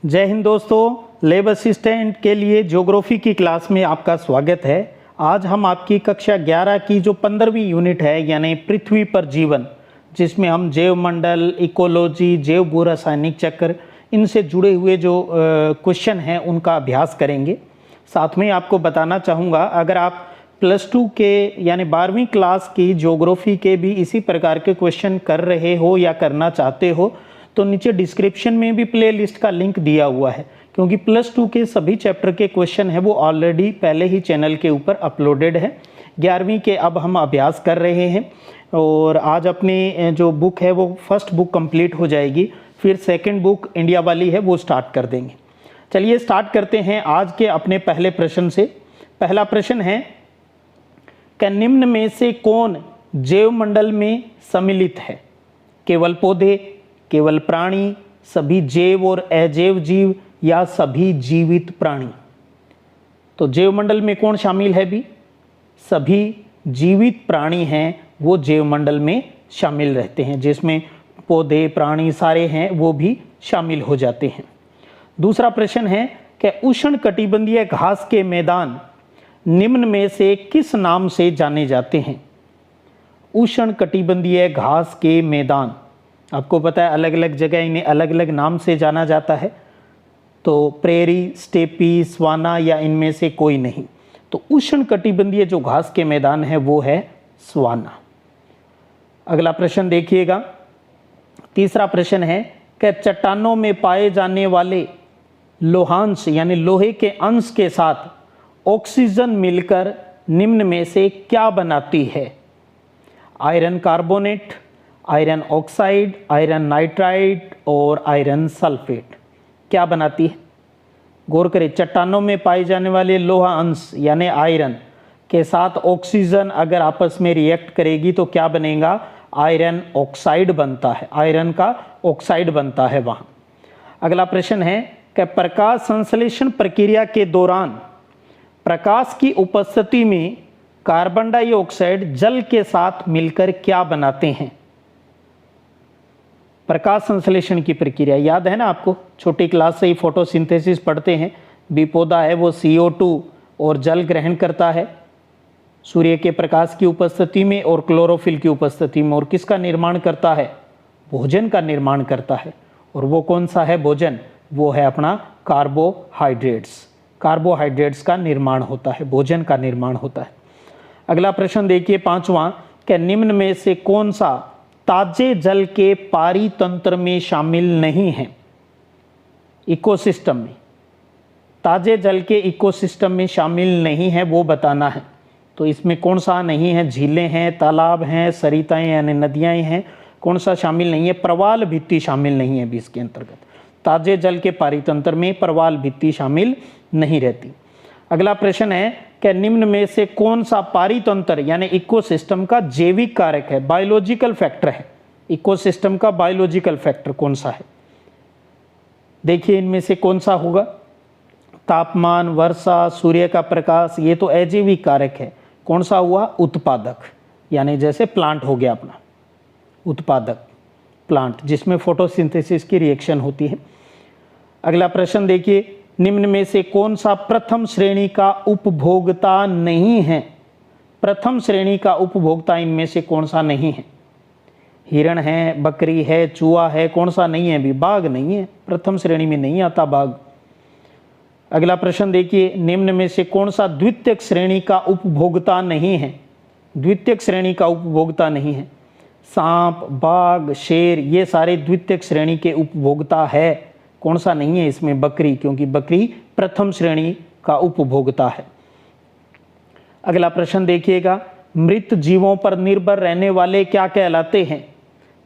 जय हिंद दोस्तों, lab assistant के लिए ज्योग्राफी की क्लास में आपका स्वागत है। आज हम आपकी कक्षा 11 की जो 15वीं यूनिट है यानी पृथ्वी पर जीवन, जिसमें हम जैव मंडल, इकोलॉजी, जैव भू रासायनिक चक्र, इनसे जुड़े हुए जो क्वेश्चन हैं उनका अभ्यास करेंगे। साथ में आपको बताना चाहूँगा, अगर आप +2 के यानी 12वीं क्लास की ज्योग्राफी के भी इसी प्रकार के क्वेश्चन कर रहे हो या करना चाहते हो तो नीचे डिस्क्रिप्शन में भी प्लेलिस्ट का लिंक दिया हुआ है, क्योंकि +2 के सभी चैप्टर के क्वेश्चन है वो ऑलरेडी पहले ही चैनल के ऊपर अपलोडेड है। 11वीं के अब हम अभ्यास कर रहे हैं और आज अपनी जो बुक है वो फर्स्ट बुक कंप्लीट हो जाएगी, फिर सेकंड बुक इंडिया वाली है वो स्टार्ट कर देंगे। चलिए स्टार्ट करते हैं आज के अपने पहले प्रश्न से। पहला प्रश्न है कि निम्न में से कौन जैव मंडल में सम्मिलित है? केवल पौधे, केवल प्राणी, सभी जैव और अजैव जीव या सभी जीवित प्राणी? तो जैव मंडल में कौन शामिल है भी? सभी जीवित प्राणी हैं वो जैव मंडल में शामिल रहते हैं, जिसमें पौधे, प्राणी सारे हैं वो भी शामिल हो जाते हैं। दूसरा प्रश्न है कि उष्णकटिबंधीय घास के मैदान निम्न में से किस नाम से जाने जाते हैं? उष्णकटिबंधीय घास के मैदान, आपको पता है अलग अलग जगह इन्हें अलग अलग नाम से जाना जाता है, तो प्रेरी, स्टेपी, स्वाना या इनमें से कोई नहीं। तो उष्णकटिबंधीय जो घास के मैदान है वो है स्वाना। अगला प्रश्न देखिएगा। तीसरा प्रश्न है कि चट्टानों में पाए जाने वाले लोहांश यानी लोहे के अंश के साथ ऑक्सीजन मिलकर निम्न में से क्या बनाती है? Iron carbonate, iron oxide, iron nitride और आयरन सल्फेट क्या बनाती है? गौर करें, चट्टानों में पाए जाने वाले लोहा अंश यानी आयरन के साथ ऑक्सीजन अगर आपस में रिएक्ट करेगी तो क्या बनेगा? आयरन ऑक्साइड बनता है, आयरन का ऑक्साइड बनता है वहाँ। अगला प्रश्न है कि प्रकाश संश्लेषण प्रक्रिया के दौरान प्रकाश की उपस्थिति में कार्बन डाइऑक्साइड जल के साथ मिलकर क्या बनाते हैं? प्रकाश संश्लेषण की प्रक्रिया याद है ना आपको, छोटी क्लास से ही फोटोसिंथेसिस पढ़ते हैं। बी पौधा है वो CO2 और जल ग्रहण करता है सूर्य के प्रकाश की उपस्थिति में और क्लोरोफिल की उपस्थिति में, और किसका निर्माण करता है? भोजन का निर्माण करता है। और वो कौन सा है भोजन? वो है अपना कार्बोहाइड्रेट्स। कार्बोहाइड्रेट्स का निर्माण होता है, भोजन का निर्माण होता है। अगला प्रश्न देखिए, 5वां, कि निम्न में से कौन सा ताजे जल के पारितंत्र में शामिल नहीं है? इकोसिस्टम में, ताजे जल के इकोसिस्टम में शामिल नहीं है वो बताना है। तो इसमें कौन सा नहीं है? झीलें हैं, तालाब हैं, सरिताएं यानी नदियाँ हैं, कौन सा शामिल नहीं है? प्रवाल भित्ति शामिल नहीं है भी इसके अंतर्गत। ताजे जल के पारितंत्र में प्रवाल भित्ति शामिल नहीं रहती। अगला प्रश्न है कि निम्न में से कौन सा पारितंत्र यानी इकोसिस्टम का जैविक कारक है, बायोलॉजिकल फैक्टर है? इकोसिस्टम का बायोलॉजिकल फैक्टर कौन सा है? देखिए इनमें से कौन सा होगा? तापमान, वर्षा, सूर्य का प्रकाश, ये तो अजैविक कारक है। कौन सा हुआ? उत्पादक, यानी जैसे प्लांट हो गया अपना उत्पादक प्लांट, जिसमें फोटोसिंथेसिस की रिएक्शन होती है। अगला प्रश्न देखिए, निम्न में से कौन सा प्रथम श्रेणी का उपभोक्ता नहीं है? प्रथम श्रेणी का उपभोक्ता इनमें से कौन सा नहीं है? हिरण है, बकरी है, चूहा है, कौन सा नहीं है भी? बाघ नहीं है, प्रथम श्रेणी में नहीं आता बाघ। अगला प्रश्न देखिए, निम्न में से कौन सा द्वितीयक श्रेणी का उपभोक्ता नहीं है? द्वितीयक श्रेणी का उपभोक्ता नहीं है। सांप, बाघ, शेर, ये सारे द्वितीयक श्रेणी के उपभोक्ता है। कौन सा नहीं है इसमें? बकरी, क्योंकि बकरी प्रथम श्रेणी का उपभोक्ता है। अगला प्रश्न देखिएगा, मृत जीवों पर निर्भर रहने वाले क्या कहलाते हैं?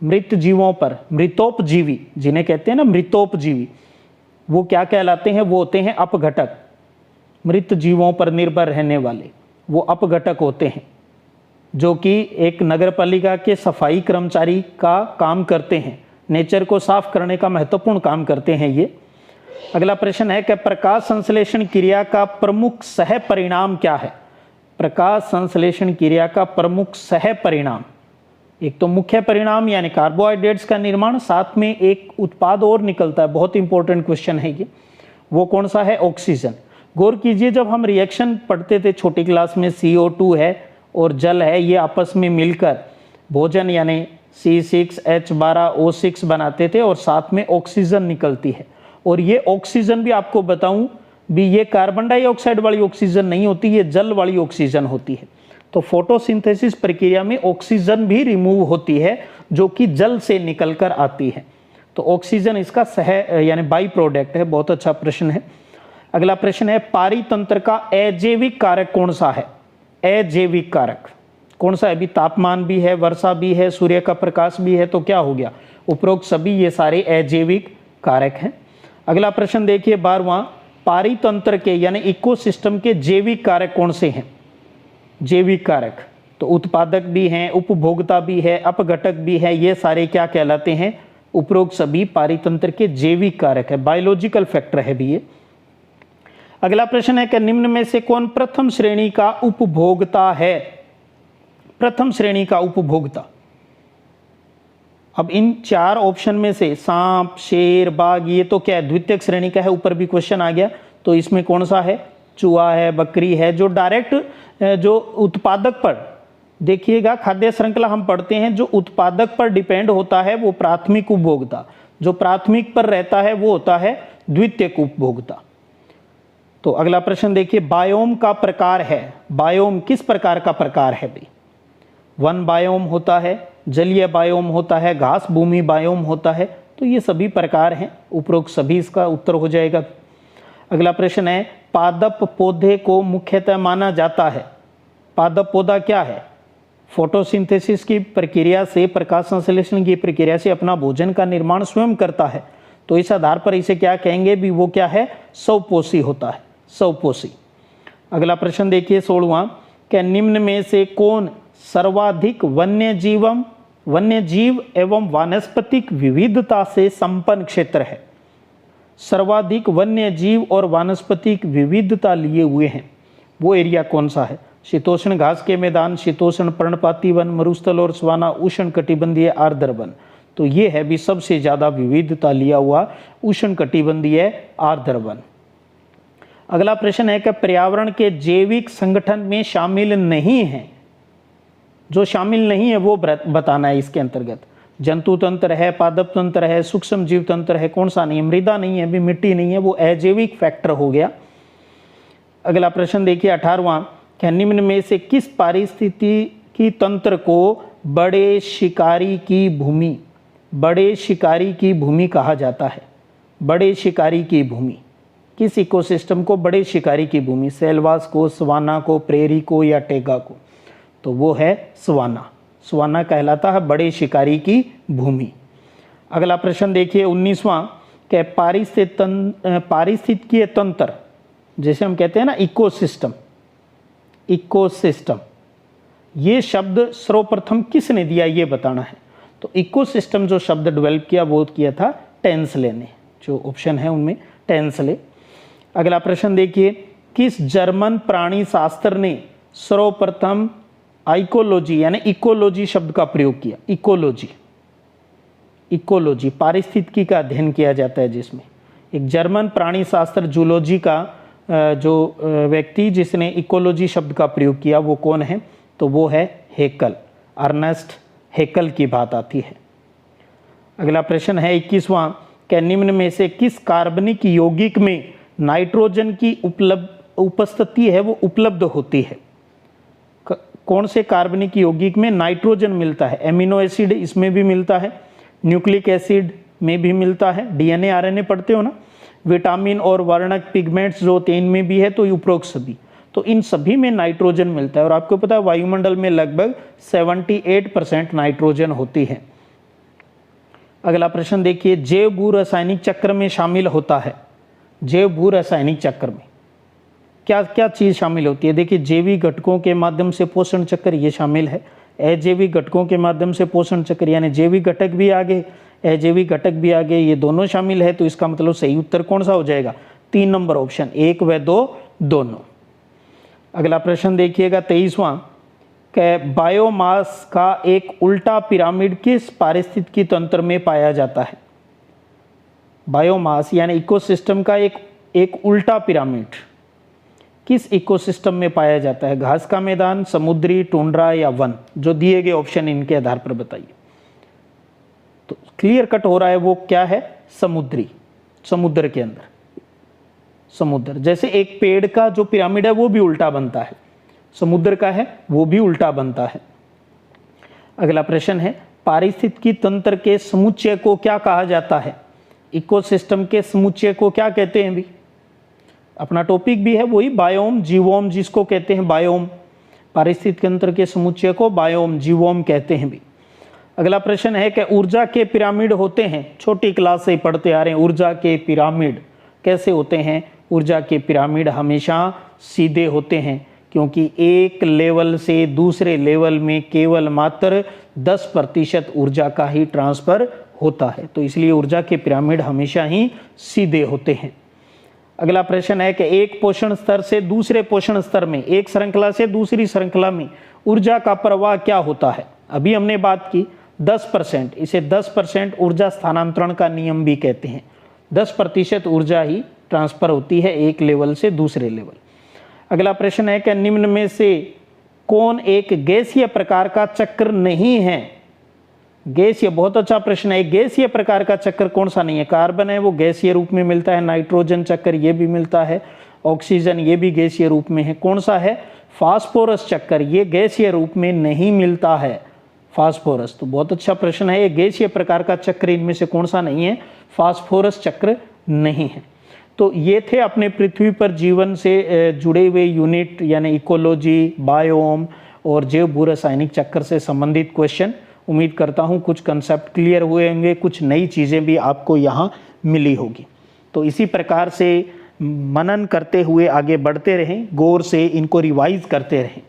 मृत जीवों पर, मृतोपजीवी जिन्हें कहते हैं ना मृतोपजीवी, वो क्या कहलाते हैं? वो होते हैं अपघटक। मृत जीवों पर निर्भर रहने वाले वो अपघटक होते हैं, जो कि एक नगर पालिका के सफाई कर्मचारी का काम करते हैं, नेचर को साफ करने का महत्वपूर्ण काम करते हैं ये। अगला प्रश्न है कि प्रकाश संश्लेषण क्रिया का प्रमुख सह परिणाम क्या है? प्रकाश संश्लेषण क्रिया का प्रमुख सह परिणाम एक तो मुख्य परिणाम यानी कार्बोहाइड्रेट्स का निर्माण, साथ में एक उत्पाद और निकलता है, बहुत इंपॉर्टेंट क्वेश्चन है ये, वो कौन सा है? ऑक्सीजन। गौर कीजिए, जब हम रिएक्शन पढ़ते थे छोटी क्लास में, CO2 है और जल है, ये आपस में मिलकर भोजन यानी C6H12O6 बनाते थे और साथ में ऑक्सीजन निकलती है। और ये ऑक्सीजन भी आपको बताऊं भी, ये कार्बन डाइऑक्साइड वाली ऑक्सीजन नहीं होती, ये जल वाली ऑक्सीजन होती है। तो फोटोसिंथेसिस प्रक्रिया में ऑक्सीजन भी रिमूव होती है जो कि जल से निकलकर आती है। तो ऑक्सीजन इसका यानी बाई प्रोडक्ट है। बहुत अच्छा प्रश्न है। अगला प्रश्न है, पारितंत्र का अजैविक कारक कौन सा है? अजैविक कारक कौन सा है? अभी तापमान भी है, वर्षा भी है, सूर्य का प्रकाश भी है, तो क्या हो गया? उपरोक्त सभी ये सारे अजैविक कारक हैं। अगला प्रश्न देखिए 12वां, पारितंत्र के यानी इकोसिस्टम के जैविक कारक कौन से हैं? जैविक कारक तो उत्पादक भी हैं, उपभोक्ता भी है, अपघटक भी है, ये सारे क्या कहलाते हैं? उपरोक्त सभी पारितंत्र के जैविक कारक है, बायोलॉजिकल फैक्टर है भी ये। अगला प्रश्न है कि निम्न में से कौन प्रथम श्रेणी का उपभोक्ता है? प्रथम श्रेणी का उपभोक्ता। अब इन 4 ऑप्शन में से सांप, शेर, बाघ, ये तो क्या है? द्वितीयक श्रेणी का है। ऊपर भी क्वेश्चन आ गया, तो इसमें कौन सा है? चूहा है, बकरी है। जो डायरेक्ट जो उत्पादक पर, देखिएगा खाद्य श्रृंखला हम पढ़ते हैं, जो उत्पादक पर डिपेंड होता है वो प्राथमिक उपभोक्ता, जो प्राथमिक पर रहता है वो होता है द्वितीयक उपभोक्ता। तो अगला प्रश्न देखिए, बायोम का प्रकार है। बायोम किस प्रकार का प्रकार है भाई? वन बायोम होता है, जलीय बायोम होता है, घास भूमि बायोम होता है। तो ये सभी प्रकार हैं, उपरोक्त सभी इसका उत्तर हो जाएगा। अगला प्रश्न है, पादप पौधे को मुख्यतः माना जाता है। पादप पौधा क्या है? फोटोसिंथेसिस की प्रक्रिया से, प्रकाश संश्लेषण की प्रक्रिया से अपना भोजन का निर्माण स्वयं करता है। तो इस आधार पर इसे क्या कहेंगे भी? वो क्या है? स्वपोषी होता है, स्वपोषी। अगला प्रश्न देखिए 16वां, क्या निम्न में से कौन सर्वाधिक वन्यजीव एवं वानस्पतिक विविधता से संपन्न क्षेत्र है? सर्वाधिक वन्य जीव और वानस्पतिक विविधता लिए हुए हैं वो एरिया कौन सा है? शीतोष्ण घास के मैदान, शीतोष्ण पर्णपाती वन, मरुस्थल और सवाना, उष्ण कटिबंधीय आर्द्र वन। तो ये है भी सबसे ज्यादा विविधता लिया हुआ उष्ण कटिबंधीय आर्द्र वन। अगला प्रश्न है कि पर्यावरण के जैविक संगठन में शामिल नहीं है। जो शामिल नहीं है वो बताना है इसके अंतर्गत। जंतु तंत्र है, पादप तंत्र है, सूक्ष्म जीव तंत्र है, कौन सा नहीं है? मृदा नहीं है, भी मिट्टी नहीं है, वो अजैविक फैक्टर हो गया। अगला प्रश्न देखिए 18वां, क्या निम्न में से किस पारिस्थितिकी तंत्र को बड़े शिकारी की भूमि, बड़े शिकारी की भूमि कहा जाता है? बड़े शिकारी की भूमि, किस इकोसिस्टम को बड़े शिकारी की भूमि? सेलवास को, सवाना को, प्रेरी को या टेगा को? तो वो है सवाना। सवाना कहलाता है बड़े शिकारी की भूमि। अगला प्रश्न देखिए 19वां, कि पारिस्थितिकीय तंत्र, जैसे हम कहते हैं ना इकोसिस्टम, इकोसिस्टम, ये शब्द सर्वप्रथम किसने दिया ये बताना है। तो इकोसिस्टम जो शब्द डेवलप किया वो किया था टेंसले ने। जो ऑप्शन है उनमें टेंसले। अगला प्रश्न देखिए, किस जर्मन प्राणी शास्त्र ने सर्वप्रथम आइकोलॉजी यानी इकोलॉजी शब्द का प्रयोग किया? इकोलॉजी, इकोलॉजी पारिस्थितिकी का अध्ययन किया जाता है जिसमें। एक जर्मन प्राणी शास्त्र जूलॉजी का जो व्यक्ति जिसने इकोलॉजी शब्द का प्रयोग किया वो कौन है? तो वो है हेकल, अर्नेस्ट हेकल की बात आती है। अगला प्रश्न है 21वां, क्या निम्न में से किस कार्बनिक यौगिक में नाइट्रोजन की उपस्थिति है वो उपलब्ध होती है? कौन से कार्बनिक यौगिक में नाइट्रोजन मिलता है? एमिनो एसिड इसमें भी मिलता है, न्यूक्लिक एसिड में भी मिलता है, डीएनए आरएनए पढ़ते हो ना, विटामिन और वर्णक पिगमेंट्स जो तेन में भी है, तो उपरोक्त सभी। तो इन सभी में नाइट्रोजन मिलता है और आपको पता है वायुमंडल में लगभग 78% नाइट्रोजन होती है। अगला प्रश्न देखिए, जैव भू रासायनिक चक्र में शामिल होता है। जैव भू रासायनिक चक्र में क्या क्या चीज़ शामिल होती है? देखिए, जैविक घटकों के माध्यम से पोषण चक्र ये शामिल है, अजैविक घटकों के माध्यम से पोषण चक्र यानी जैविक घटक भी आगे, अजैविक घटक भी आगे, ये दोनों शामिल है। तो इसका मतलब सही उत्तर कौन सा हो जाएगा? 3 नंबर ऑप्शन, 1 व 2 दोनों। अगला प्रश्न देखिएगा 23वां, कि बायोमास का एक उल्टा पिरामिड किस पारिस्थितिकी तंत्र में पाया जाता है? बायोमास यानी इकोसिस्टम का एक उल्टा पिरामिड किस इकोसिस्टम में पाया जाता है? घास का मैदान, समुद्री, टुंड्रा या वन? जो दिए गए ऑप्शन इनके आधार पर बताइए। तो क्लियर कट हो रहा है वो क्या है? समुद्री, समुद्र के अंदर, समुद्र। जैसे एक पेड़ का जो पिरामिड है वो भी उल्टा बनता है, समुद्र का है वो भी उल्टा बनता है। अगला प्रश्न है, पारिस्थितिकी तंत्र के समुच्चय को क्या कहा जाता है? इकोसिस्टम के समुच्चय को क्या कहते हैं भी? अपना टॉपिक भी है वही बायोम, जीवोम जिसको कहते हैं बायोम। पारिस्थितिकी तंत्र के समुच्चय को बायोम, जीवोम कहते हैं भी। अगला प्रश्न है कि ऊर्जा के पिरामिड होते हैं, छोटी क्लास से ही पढ़ते आ रहे हैं, ऊर्जा के पिरामिड कैसे होते हैं? ऊर्जा के पिरामिड हमेशा सीधे होते हैं, क्योंकि एक लेवल से दूसरे लेवल में केवल मात्र 10% ऊर्जा का ही ट्रांसफर होता है, तो इसलिए ऊर्जा के पिरामिड हमेशा ही सीधे होते हैं। अगला प्रश्न है कि एक पोषण स्तर से दूसरे पोषण स्तर में, एक श्रृंखला से दूसरी श्रृंखला में ऊर्जा का प्रवाह क्या होता है? अभी हमने बात की 10%, इसे 10% ऊर्जा स्थानांतरण का नियम भी कहते हैं। 10% ऊर्जा ही ट्रांसफर होती है एक लेवल से दूसरे लेवल। अगला प्रश्न है कि निम्न में से कौन एक गैसीय प्रकार का चक्र नहीं है? गैसीय, बहुत अच्छा प्रश्न है। गैसीय प्रकार का चक्र कौन सा नहीं है? कार्बन है वो गैसीय रूप में मिलता है, नाइट्रोजन चक्र ये भी मिलता है, ऑक्सीजन ये भी गैसीय रूप में है। कौन सा है? फास्फोरस चक्र, ये गैसीय रूप में नहीं मिलता है, फास्फोरस। तो बहुत अच्छा प्रश्न है, ये गैसीय प्रकार का चक्र इनमें से कौन सा नहीं है? फास्फोरस चक्र नहीं है। तो ये थे अपने पृथ्वी पर जीवन से जुड़े हुए यूनिट यानी इकोलॉजी, बायोम और जैव भू रासायनिक चक्र से संबंधित क्वेश्चन। उम्मीद करता हूँ कुछ कंसेप्ट क्लियर हुए होंगे, कुछ नई चीज़ें भी आपको यहाँ मिली होगी। तो इसी प्रकार से मनन करते हुए आगे बढ़ते रहें, गौर से इनको रिवाइज करते रहें,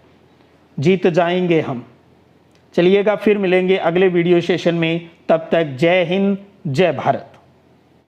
जीत जाएंगे हम। चलिएगा, फिर मिलेंगे अगले वीडियो सेशन में। तब तक जय हिंद, जय भारत।